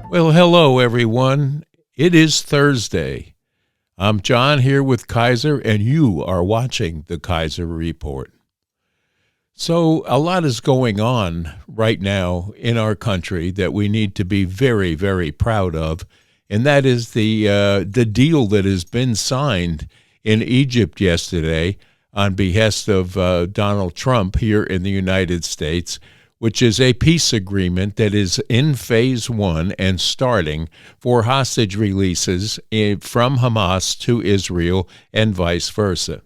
Well, hello, everyone. It is Thursday. I'm John here with Kaiser, and you are watching the Kaiser Report. So a lot is going on right now in our country that we need to be very, very proud of, and that is the deal that has been signed in Egypt yesterday on behest of Donald Trump here in the United States, which is a peace agreement that is in phase one and starting for hostage releases from Hamas to Israel and vice versa.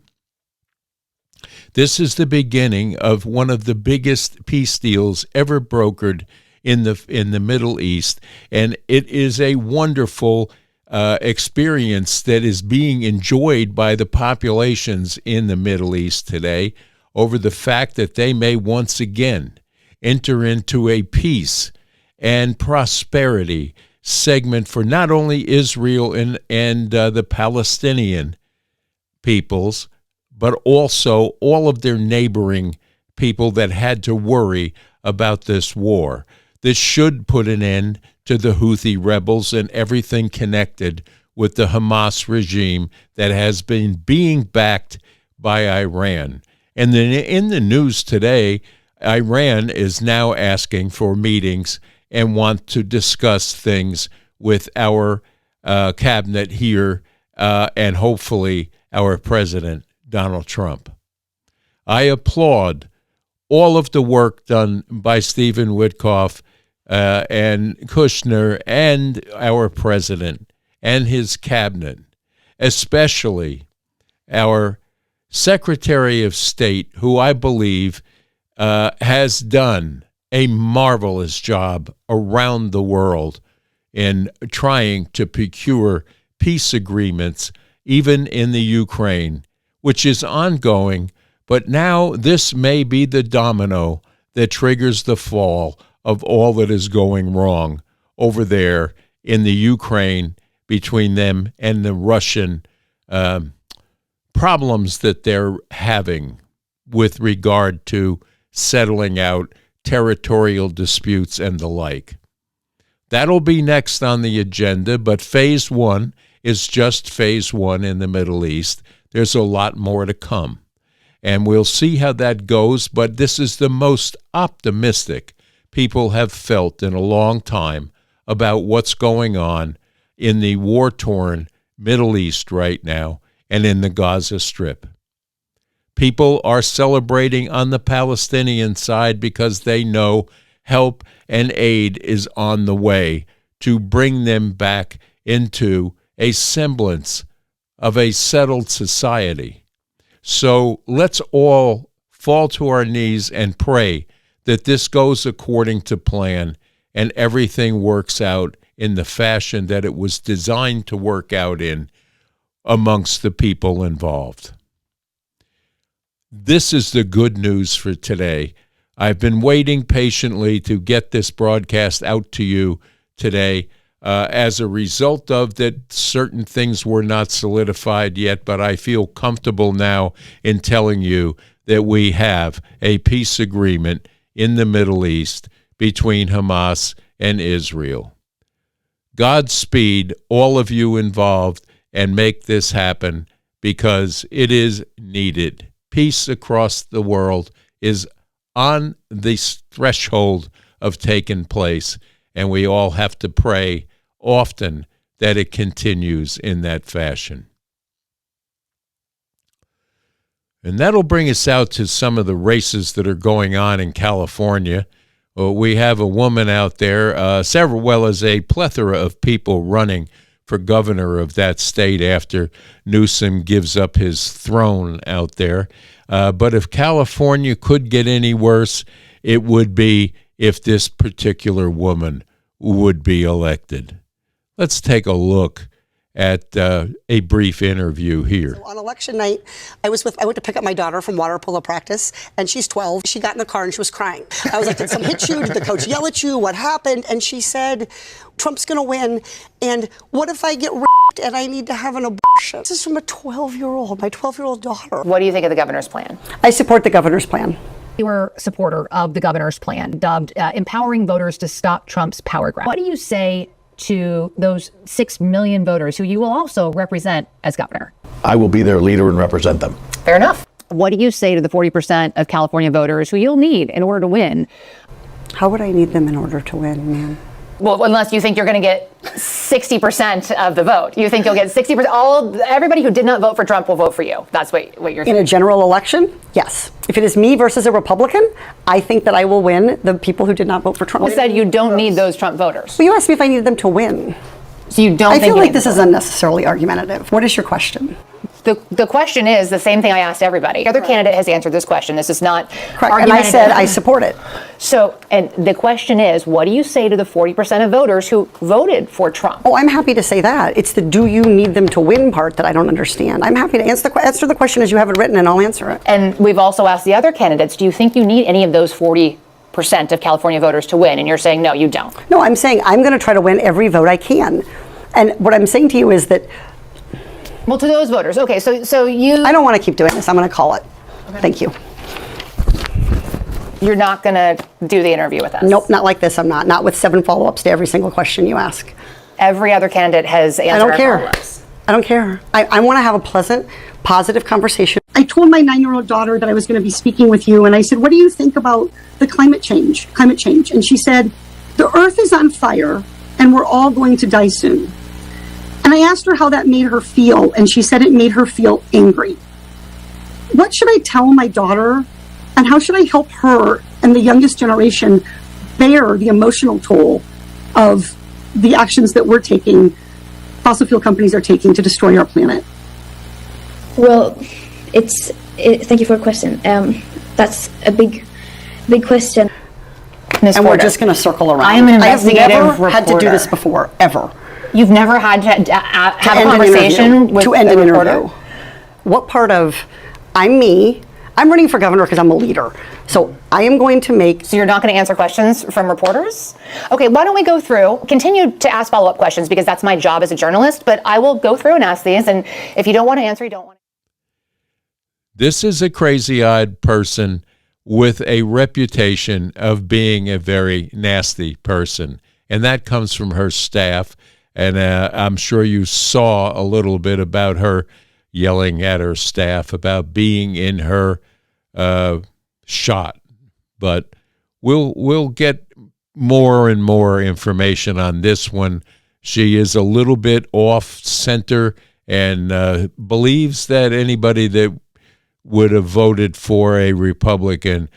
This is the beginning of one of the biggest peace deals ever brokered in the Middle East, and it is a wonderful experience that is being enjoyed by the populations in the Middle East today over the fact that they may once again enter into a peace and prosperity segment for not only Israel and the Palestinian peoples, but also all of their neighboring people that had to worry about this war. This should put an end to the Houthi rebels and everything connected with the Hamas regime that has been being backed by Iran. And then in the news today, Iran is now asking for meetings and want to discuss things with our cabinet here and hopefully our president, Donald Trump. I applaud all of the work done by Stephen Witkoff and Kushner and our president and his cabinet, especially our Secretary of State, who I believe has done a marvelous job around the world in trying to procure peace agreements, even in the Ukraine, which is ongoing. But now this may be the domino that triggers the fall of all that is going wrong over there in the Ukraine between them and the Russian problems that they're having with regard to settling out territorial disputes and the like. That'll be next on the agenda, but phase one is just phase one in the Middle East. There's a lot more to come, and we'll see how that goes, but this is the most optimistic people have felt in a long time about what's going on in the war-torn Middle East right now and in the Gaza Strip. People are celebrating on the Palestinian side because they know help and aid is on the way to bring them back into a semblance of a settled society. So let's all fall to our knees and pray that this goes according to plan and everything works out in the fashion that it was designed to work out in amongst the people involved. This is the good news for today. I've been waiting patiently to get this broadcast out to you today as a result of that certain things were not solidified yet, but I feel comfortable now in telling you that we have a peace agreement in the Middle East between Hamas and Israel. Godspeed, all of you involved, and make this happen because it is needed. Peace across the world is on the threshold of taking place, and we all have to pray often that it continues in that fashion. And that'll bring us out to some of the races that are going on in California. We have a woman out there, as a plethora of people running for governor of that state after Newsom gives up his throne out there. But if California could get any worse, it would be if this particular woman would be elected. Let's take a look at a brief interview here. So on election night, I went to pick up my daughter from water polo practice, and she's 12. She got in the car and she was crying. I was like, did someone hit you? Did the coach yell at you? What happened? And she said, Trump's going to win. And what if I get raped and I need to have an abortion? This is from a 12-year-old, my 12-year-old daughter. What do you think of the governor's plan? I support the governor's plan. You were a supporter of the governor's plan, dubbed empowering voters to stop Trump's power grab. What do you say to those 6 million voters who you will also represent as governor? I will be their leader and represent them. Fair enough. What do you say to the 40% of California voters who you'll need in order to win? How would I need them in order to win, man? Well, unless you think you're going to get 60% of the vote. You think you'll get 60%. Everybody who did not vote for Trump will vote for you. That's what you're thinking. In a general election, yes. If it is me versus a Republican, I think that I will win the people who did not vote for Trump. You said you don't need those Trump voters. Well, you asked me if I needed them to win. So you don't I think feel like this is unnecessarily argumentative. What is your question? The question is the same thing I asked everybody. The other candidate has answered this question. This is not correct. And I said I support it. So, and the question is, what do you say to the 40% of voters who voted for Trump? Oh, I'm happy to say that. It's the do you need them to win part that I don't understand. I'm happy to answer the question as you have it written, and I'll answer it. And we've also asked the other candidates, do you think you need any of those 40% of California voters to win? And you're saying, no, you don't. No, I'm saying I'm going to try to win every vote I can. And what I'm saying to you is that... Well, to those voters, okay, so you... I don't want to keep doing this. I'm going to call it. Okay. Thank you. You're not going to do the interview with us? Nope, not like this. I'm not. Not with 7 follow-ups to every single question you ask. Every other candidate has answered. I don't care. I don't care. I want to have a pleasant, positive conversation. I told my 9-year-old daughter that I was going to be speaking with you, and I said, what do you think about the climate change? And she said, the earth is on fire, and we're all going to die soon. And I asked her how that made her feel, and she said it made her feel angry. What should I tell my daughter, and how should I help her and the youngest generation bear the emotional toll of the actions that we're taking, fossil fuel companies are taking to destroy our planet? Well, thank you for the question. That's a big question. And we're just going to circle around. I am an investigative I have never had to do reporter. this before, ever. You've never had to have a conversation with a reporter? What part of I'm me? I'm running for governor because I'm a leader. So I am going to make... So you're not going to answer questions from reporters? Okay, why don't we go through, continue to ask follow-up questions because that's my job as a journalist, but I will go through and ask these, and if you don't want to answer, you don't want to. This is a crazy-eyed person with a reputation of being a very nasty person, and that comes from her staff. And I'm sure you saw a little bit about her yelling at her staff about being in her shot. But we'll get more and more information on this one. She is a little bit off center and believes that anybody that would have voted for a Republican,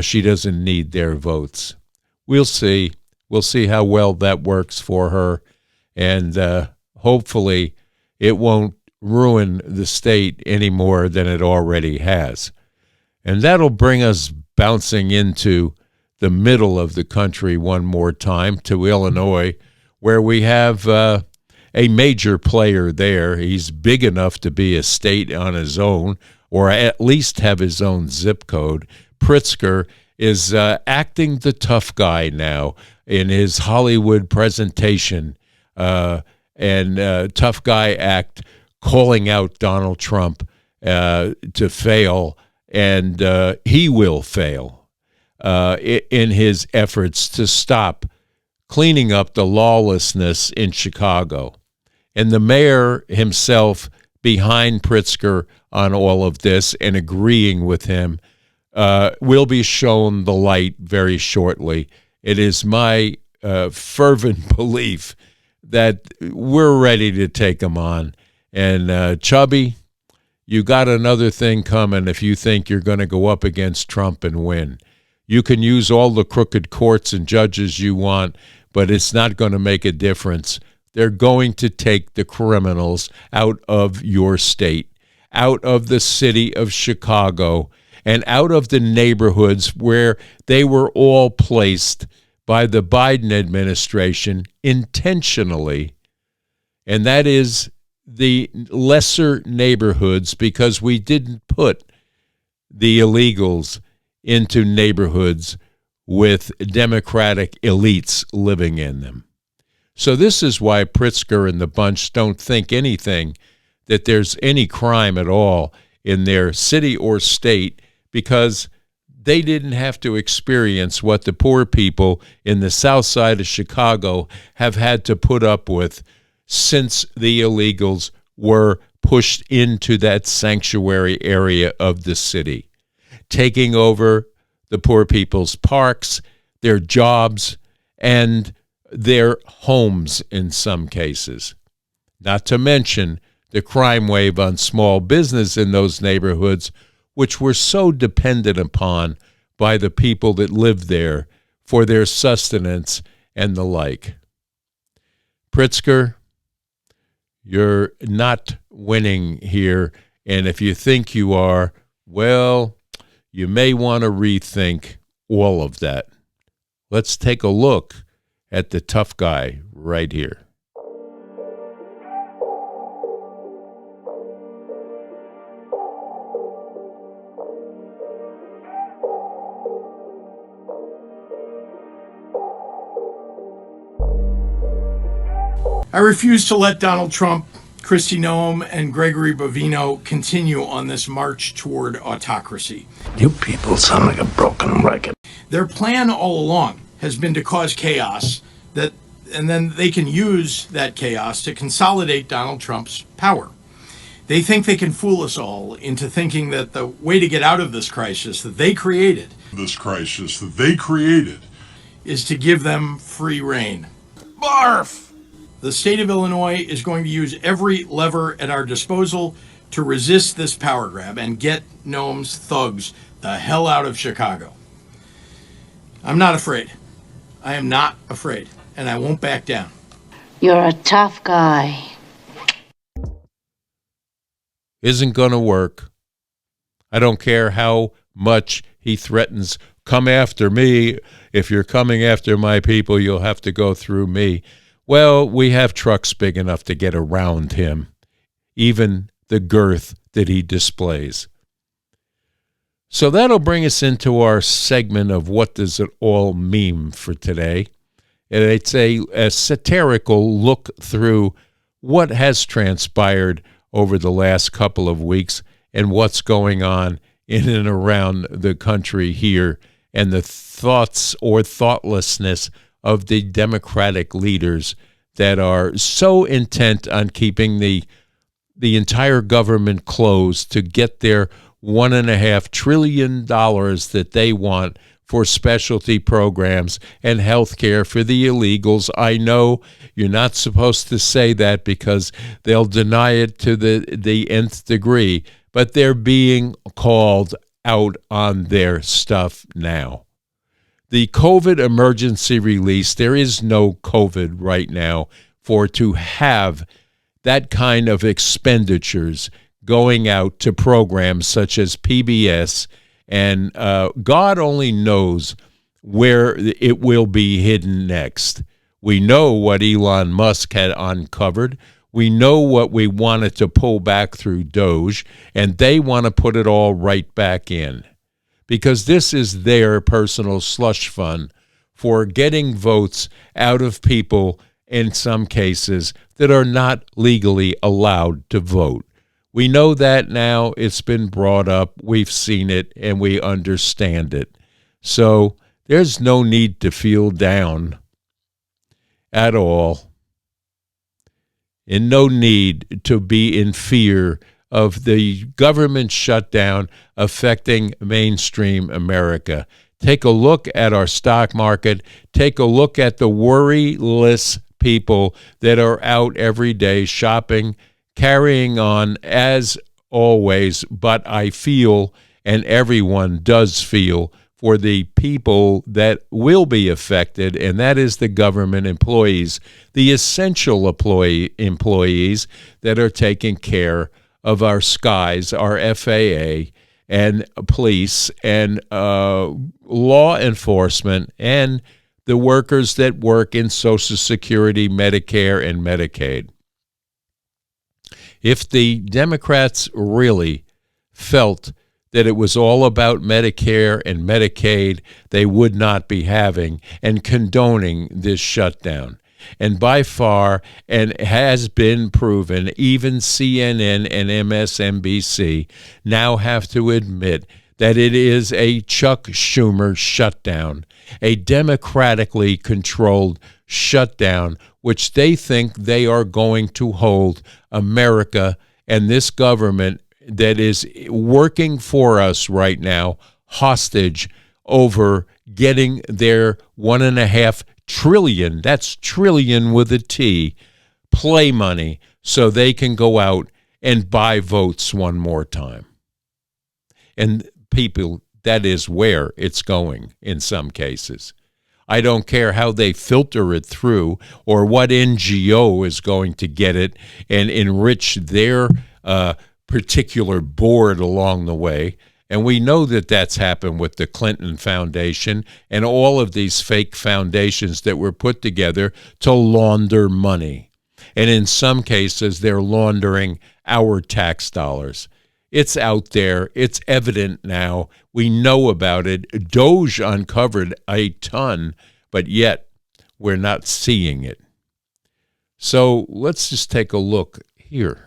she doesn't need their votes. We'll see. We'll see how well that works for her. And hopefully it won't ruin the state any more than it already has. And that'll bring us bouncing into the middle of the country one more time to Illinois, where we have a major player there. He's big enough to be a state on his own, or at least have his own zip code. Pritzker is acting the tough guy now in his Hollywood presentation. And tough guy act, calling out Donald Trump to fail, and he will fail in his efforts to stop cleaning up the lawlessness in Chicago. And the mayor himself behind Pritzker on all of this and agreeing with him will be shown the light very shortly. It is my fervent belief that we're ready to take them on. And Chubby, you got another thing coming if you think you're going to go up against Trump and win. You can use all the crooked courts and judges you want, but it's not going to make a difference. They're going to take the criminals out of your state, out of the city of Chicago, and out of the neighborhoods where they were all placed by the Biden administration intentionally, and that is the lesser neighborhoods because we didn't put the illegals into neighborhoods with Democratic elites living in them. So this is why Pritzker and the bunch don't think anything that there's any crime at all in their city or state, because they didn't have to experience what the poor people in the south side of Chicago have had to put up with since the illegals were pushed into that sanctuary area of the city, taking over the poor people's parks, their jobs, and their homes in some cases. Not to mention the crime wave on small business in those neighborhoods, which were so dependent upon by the people that lived there for their sustenance and the like. Pritzker, you're not winning here, and if you think you are, well, you may want to rethink all of that. Let's take a look at the tough guy right here. I refuse to let Donald Trump, Kristi Noem, and Gregory Bovino continue on this march toward autocracy. You people sound like a broken record. Their plan all along has been to cause chaos, and then they can use that chaos to consolidate Donald Trump's power. They think they can fool us all into thinking that the way to get out of this crisis that they created is to give them free rein. Barf! The state of Illinois is going to use every lever at our disposal to resist this power grab and get Noem's thugs the hell out of Chicago. I'm not afraid. I am not afraid, and I won't back down. You're a tough guy. Isn't going to work. I don't care how much he threatens, come after me. If you're coming after my people, you'll have to go through me. Well, we have trucks big enough to get around him, even the girth that he displays. So that'll bring us into our segment of What Does It All Mean for today. And it's a satirical look through what has transpired over the last couple of weeks and what's going on in and around the country here, and the thoughts or thoughtlessness of the Democratic leaders that are so intent on keeping the entire government closed to get their $1.5 trillion that they want for specialty programs and health care for the illegals. I know you're not supposed to say that because they'll deny it to the nth degree, but they're being called out on their stuff now. The COVID emergency release, there is no COVID right now for to have that kind of expenditures going out to programs such as PBS, and God only knows where it will be hidden next. We know what Elon Musk had uncovered. We know what we wanted to pull back through Doge, and they want to put it all right back in, because this is their personal slush fund for getting votes out of people, in some cases, that are not legally allowed to vote. We know that now. It's been brought up. We've seen it, and we understand it. So there's no need to feel down at all, and no need to be in fear of the government shutdown affecting mainstream America. Take a look at our stock market. Take a look at the worryless people that are out every day shopping, carrying on as always. But I feel, and everyone does feel, for the people that will be affected, and that is the government employees, the essential employees that are taking care of our skies, our FAA, and police, and law enforcement, and the workers that work in Social Security, Medicare, and Medicaid. If the Democrats really felt that it was all about Medicare and Medicaid, they would not be having and condoning this shutdown. And by far, and has been proven, even CNN and MSNBC now have to admit that it is a Chuck Schumer shutdown, a democratically controlled shutdown, which they think they are going to hold America and this government that is working for us right now hostage over getting their $1.5 trillion, that's trillion with a T, play money so they can go out and buy votes one more time. And people, that is where it's going in some cases. I don't care how they filter it through or what NGO is going to get it and enrich their particular board along the way. And we know that that's happened with the Clinton Foundation and all of these fake foundations that were put together to launder money. And in some cases, they're laundering our tax dollars. It's out there. It's evident now. We know about it. Doge uncovered a ton, but yet we're not seeing it. So let's just take a look here.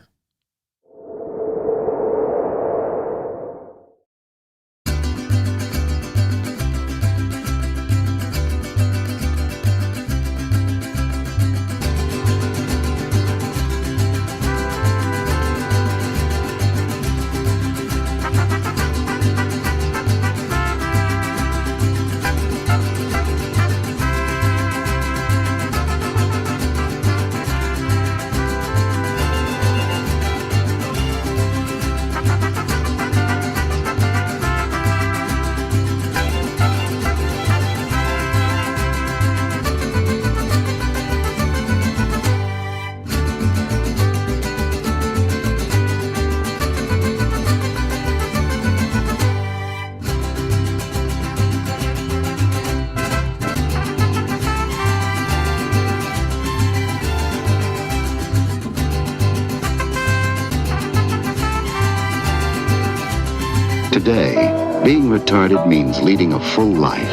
Today, being retarded means leading a full life.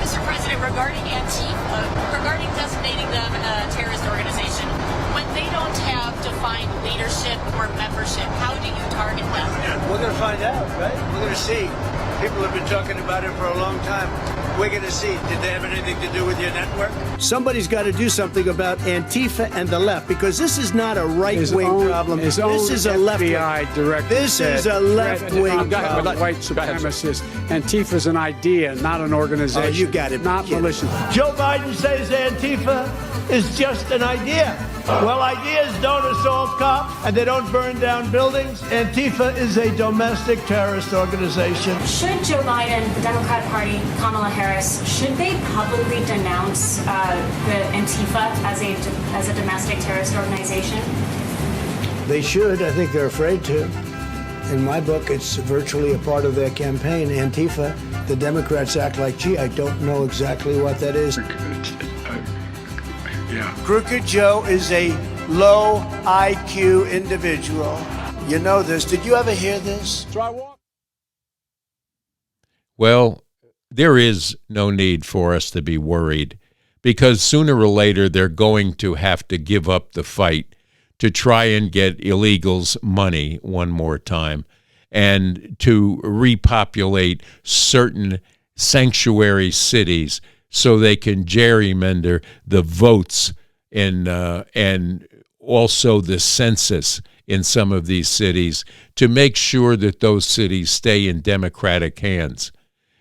Mr. President, regarding Antifa, regarding designating them a terrorist organization, when they don't have defined leadership or membership, how do you target them? We're going to find out, right? We're going to see. People have been talking about it for a long time. We're going to see. Did they have anything to do with your network? Somebody's got to do something about Antifa and the left, because this is not a right-wing problem. This is a left-wing. This is a left-wing problem. White supremacists. Antifa is an idea, not an organization. Oh, you got it. Not militia. Joe Biden says Antifa is just an idea. Well, ideas don't assault cops and they don't burn down buildings. Antifa is a domestic terrorist organization. Should Joe Biden, the Democratic Party, Kamala Harris, should they publicly denounce the Antifa as a domestic terrorist organization? They should. I think they're afraid to. In my book, it's virtually a part of their campaign. Antifa, the Democrats act like, gee, I don't know exactly what that is. Yeah. Crooked Joe is a low IQ individual. You know this. Did you ever hear this? Well, there is no need for us to be worried, because sooner or later they're going to have to give up the fight to try and get illegals money one more time and to repopulate certain sanctuary cities so they can gerrymander the votes and also the census in some of these cities to make sure that those cities stay in Democratic hands.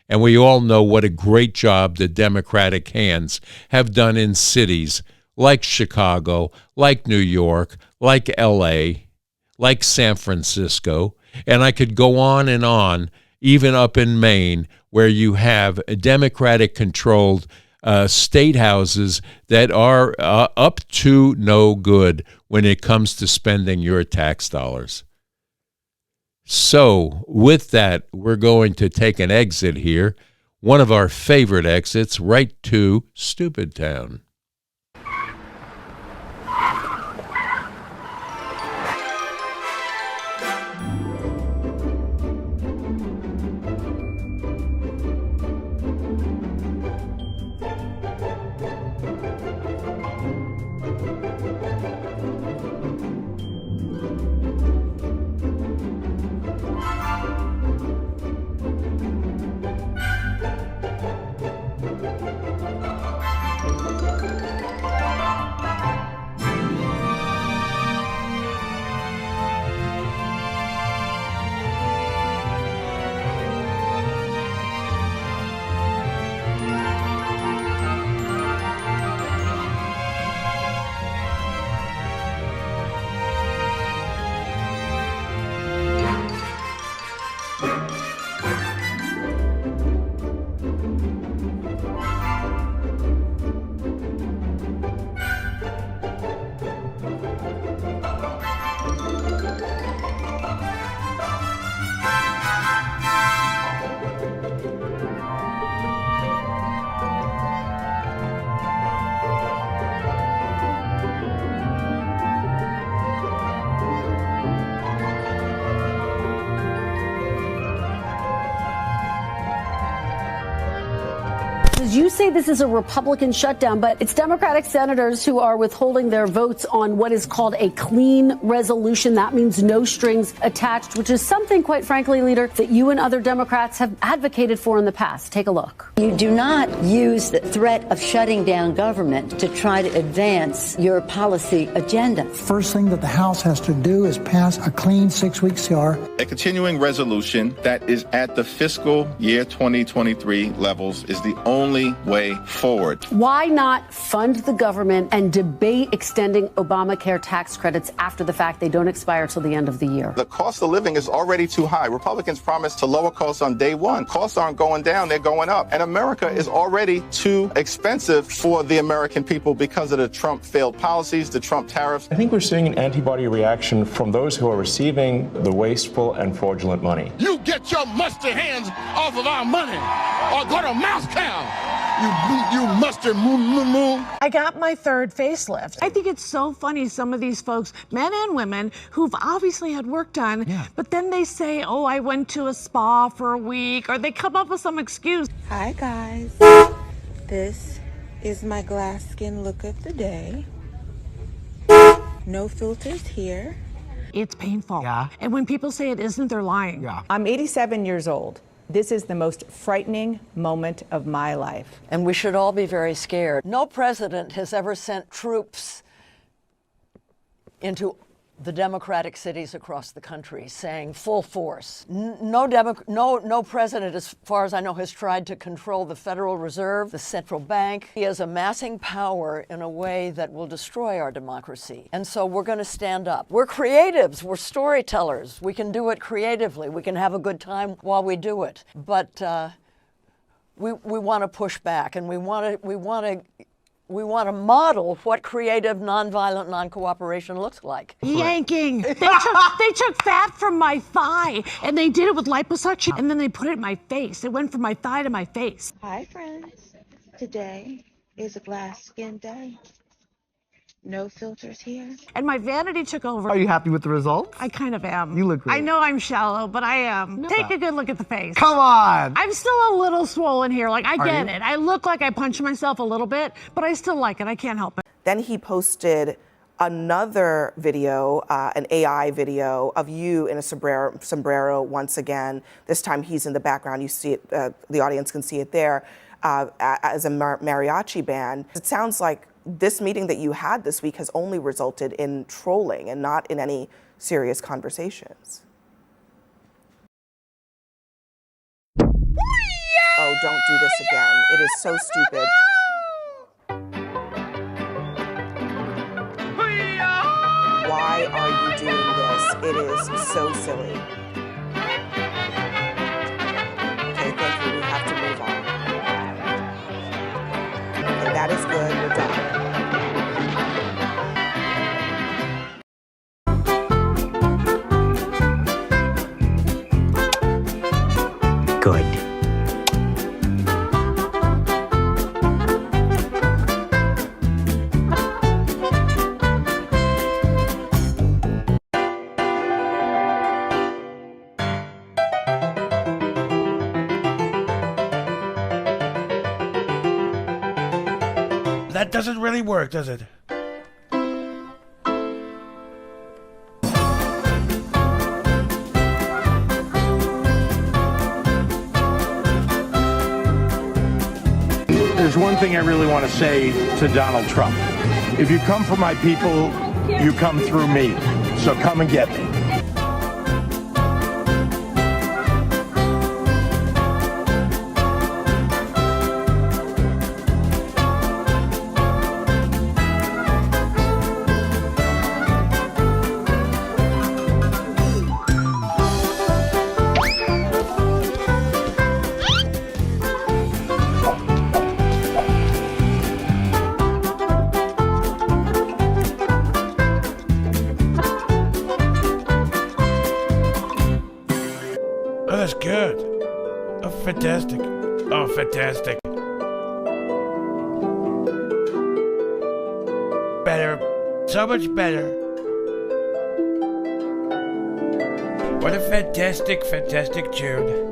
And we all know what a great job the Democratic hands have done in cities like Chicago, like New York, like L.A., like San Francisco, and I could go on, even up in Maine, where you have Democratic-controlled state houses that are up to no good when it comes to spending your tax dollars. So with that, we're going to take an exit here, one of our favorite exits, right to Stupid Town. You say this is a Republican shutdown, but it's Democratic senators who are withholding their votes on what is called a clean resolution. That means no strings attached, which is something, quite frankly, Leader, that you and other Democrats have advocated for in the past. Take a look. You do not use the threat of shutting down government to try to advance your policy agenda. First thing that the House has to do is pass a clean 6-week CR. A continuing resolution that is at the fiscal year 2023 levels is the only way forward. Why not fund the government and debate extending Obamacare tax credits after the fact? They don't expire till the end of the year. The cost of living is already too high. Republicans promised to lower costs on day one. Costs aren't going down, they're going up. And America is already too expensive for the American people because of the Trump failed policies, the Trump tariffs. I think we're seeing an antibody reaction from those who are receiving the wasteful and fraudulent money. You get your musty hands off of our money or go to Moscow. You mustard moo. I got my third facelift. I think it's so funny, some of these folks, men and women, who've obviously had work done, but then they say, oh, I went to a spa for a week, or they come up with some excuse. Hi, guys. This is my glass skin look of the day. No filters here. It's painful. Yeah. And when people say it isn't, they're lying. Yeah. I'm 87 years old. This is the most frightening moment of my life. And we should all be very scared. No president has ever sent troops into the Democratic cities across the country saying full force. No president, as far as I know, has tried to control the Federal Reserve, the central bank. He is amassing power in a way that will destroy our democracy. And so we're going to stand up. We're creatives. We're storytellers. We can do it creatively. We can have a good time while we do it. But we want to push back, and we want to model what creative, nonviolent, non-cooperation looks like. Yanking. They took fat from my thigh, and they did it with liposuction, and then they put it in my face. It went from my thigh to my face. Hi, friends. Today is a glass skin day. No filters here. And my vanity took over. Are you happy with the results? I kind of am. You look great. I know I'm shallow, but I am. Take a good look at the face. Come on. I'm still a little swollen here. Like, I get it. I look like I punched myself a little bit, but I still like it. I can't help it. Then he posted another video, an AI video of you in a sombrero once again. This time he's in the background. You see it, the audience can see it there, as a mariachi band. It sounds like this meeting that you had this week has only resulted in trolling and not in any serious conversations. Oh, don't do this again. It is so stupid. Why are you doing this? It is so silly. Okay, thank you. We have to move on. Okay, that is good. We're done. That doesn't really work, does it? There's one thing I really want to say to Donald Trump. If you come for my people, you come through me. So come and get me. Oh, that's good. Oh, fantastic. Oh, fantastic. Better. So much better. What a fantastic, fantastic tune.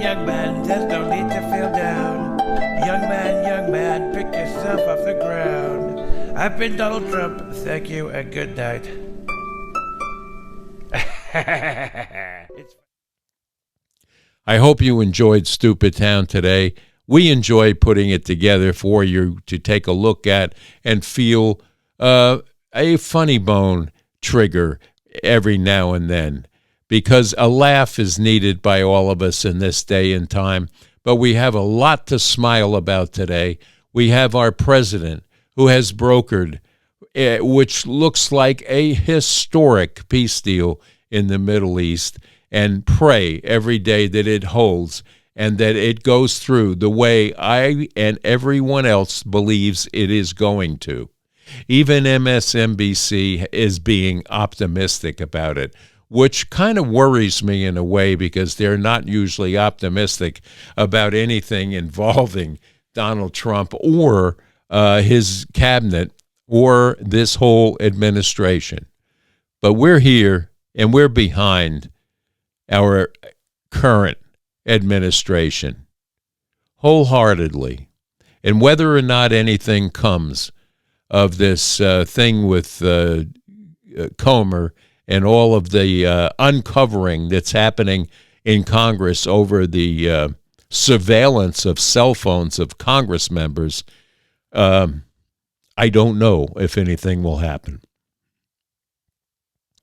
Young man, there's no need to feel down. Young man, pick yourself off the ground. I've been Donald Trump. Thank you and good night. I hope you enjoyed Stupid Town today. We enjoy putting it together for you to take a look at and feel a funny bone trigger every now and then, because a laugh is needed by all of us in this day and time. But we have a lot to smile about today. We have our president who has brokered, which looks like a historic peace deal in the Middle East, and pray every day that it holds and that it goes through the way I and everyone else believes it is going to. Even MSNBC is being optimistic about it, which kind of worries me in a way, because they're not usually optimistic about anything involving Donald Trump or his cabinet or this whole administration. But we're here and we're behind our current administration wholeheartedly. And whether or not anything comes of this thing with Comer and all of the uncovering that's happening in Congress over the surveillance of cell phones of Congress members, I don't know if anything will happen.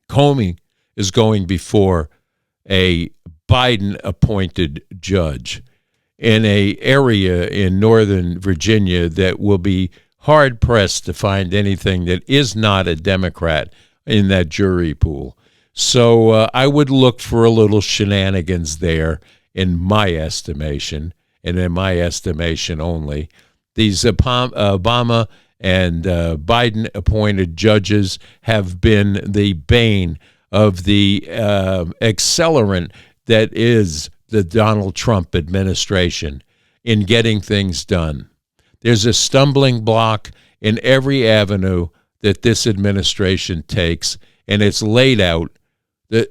Comey is going before a Biden-appointed judge in an area in Northern Virginia that will be hard-pressed to find anything that is not a Democrat in that jury pool. So I would look for a little shenanigans there, in my estimation, and in my estimation only. These Obama and Biden-appointed judges have been the bane of the accelerant that is the Donald Trump administration in getting things done. There's a stumbling block in every avenue that this administration takes, and it's laid out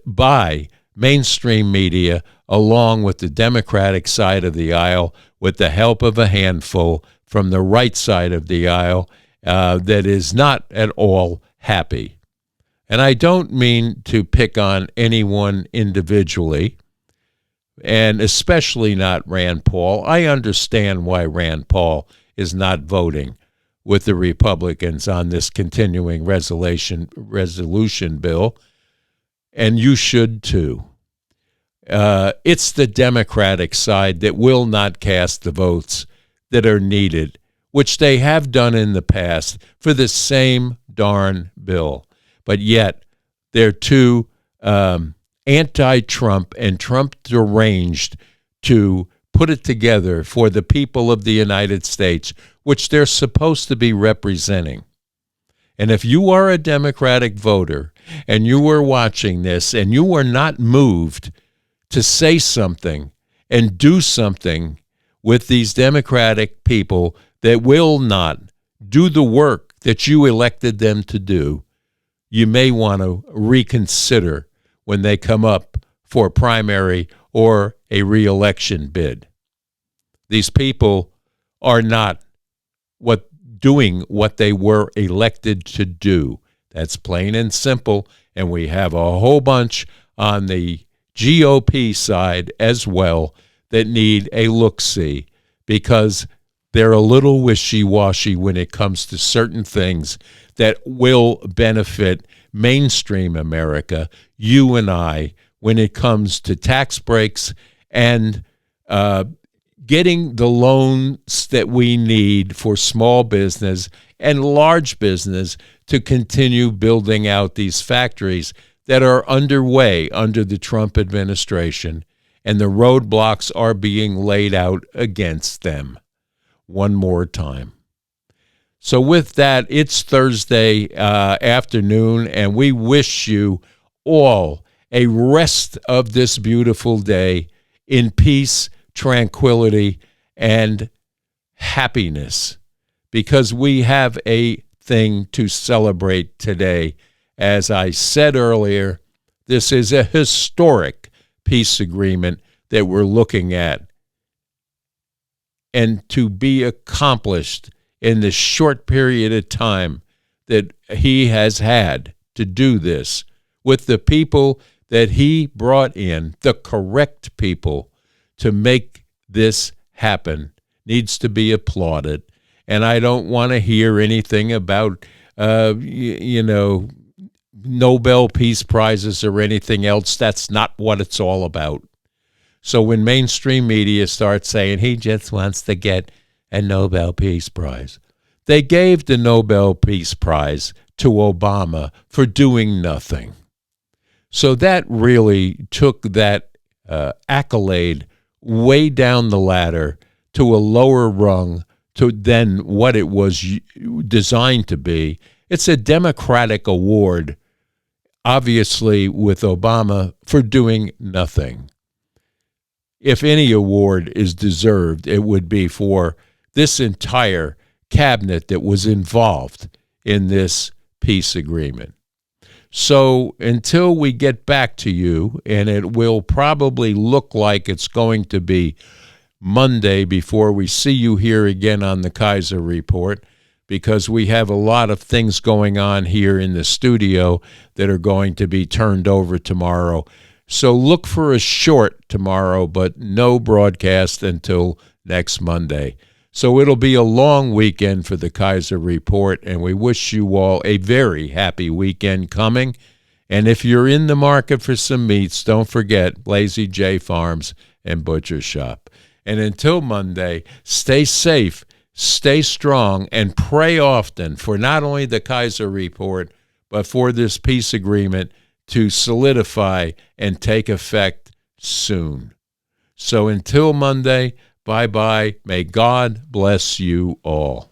by mainstream media along with the Democratic side of the aisle, with the help of a handful from the right side of the aisle that is not at all happy. And I don't mean to pick on anyone individually, and especially not Rand Paul. I understand why Rand Paul is not voting with the Republicans on this continuing resolution bill, and you should too. It's the Democratic side that will not cast the votes that are needed, which they have done in the past for the same darn bill. But yet they're too anti-Trump and Trump deranged to put it together for the people of the United States, which they're supposed to be representing. And if you are a Democratic voter and you are watching this and you are not moved to say something and do something with these Democratic people that will not do the work that you elected them to do, you may want to reconsider when they come up for a primary or a re-election bid. These people are not doing what they were elected to do. That's plain and simple, and we have a whole bunch on the GOP side as well that need a look-see because they're a little wishy-washy when it comes to certain things that will benefit mainstream America, you and I, when it comes to tax breaks and getting the loans that we need for small business and large business to continue building out these factories that are underway under the Trump administration, and the roadblocks are being laid out against them one more time. So with that, it's Thursday afternoon, and we wish you all a rest of this beautiful day in peace, tranquility, and happiness, because we have a thing to celebrate today. As I said earlier, this is a historic peace agreement that we're looking at, and to be accomplished in the short period of time that he has had to do this with the people that he brought in, the correct people to make this happen, needs to be applauded. And I don't want to hear anything about, Nobel Peace Prizes or anything else. That's not what it's all about. So when mainstream media starts saying he just wants to get a Nobel Peace Prize, they gave the Nobel Peace Prize to Obama for doing nothing. So that really took that accolade way down the ladder to a lower rung than what it was designed to be. It's a Democratic award, obviously, with Obama for doing nothing. If any award is deserved, it would be for this entire cabinet that was involved in this peace agreement. So until we get back to you, and it will probably look like it's going to be Monday before we see you here again on the Kaiser Report, because we have a lot of things going on here in the studio that are going to be turned over tomorrow. So look for a short tomorrow, but no broadcast until next Monday. So it'll be a long weekend for the Kaiser Report, and we wish you all a very happy weekend coming. And if you're in the market for some meats, don't forget Lazy J Farms and Butcher Shop. And until Monday, stay safe, stay strong, and pray often for not only the Kaiser Report, but for this peace agreement to solidify and take effect soon. So until Monday, bye-bye. May God bless you all.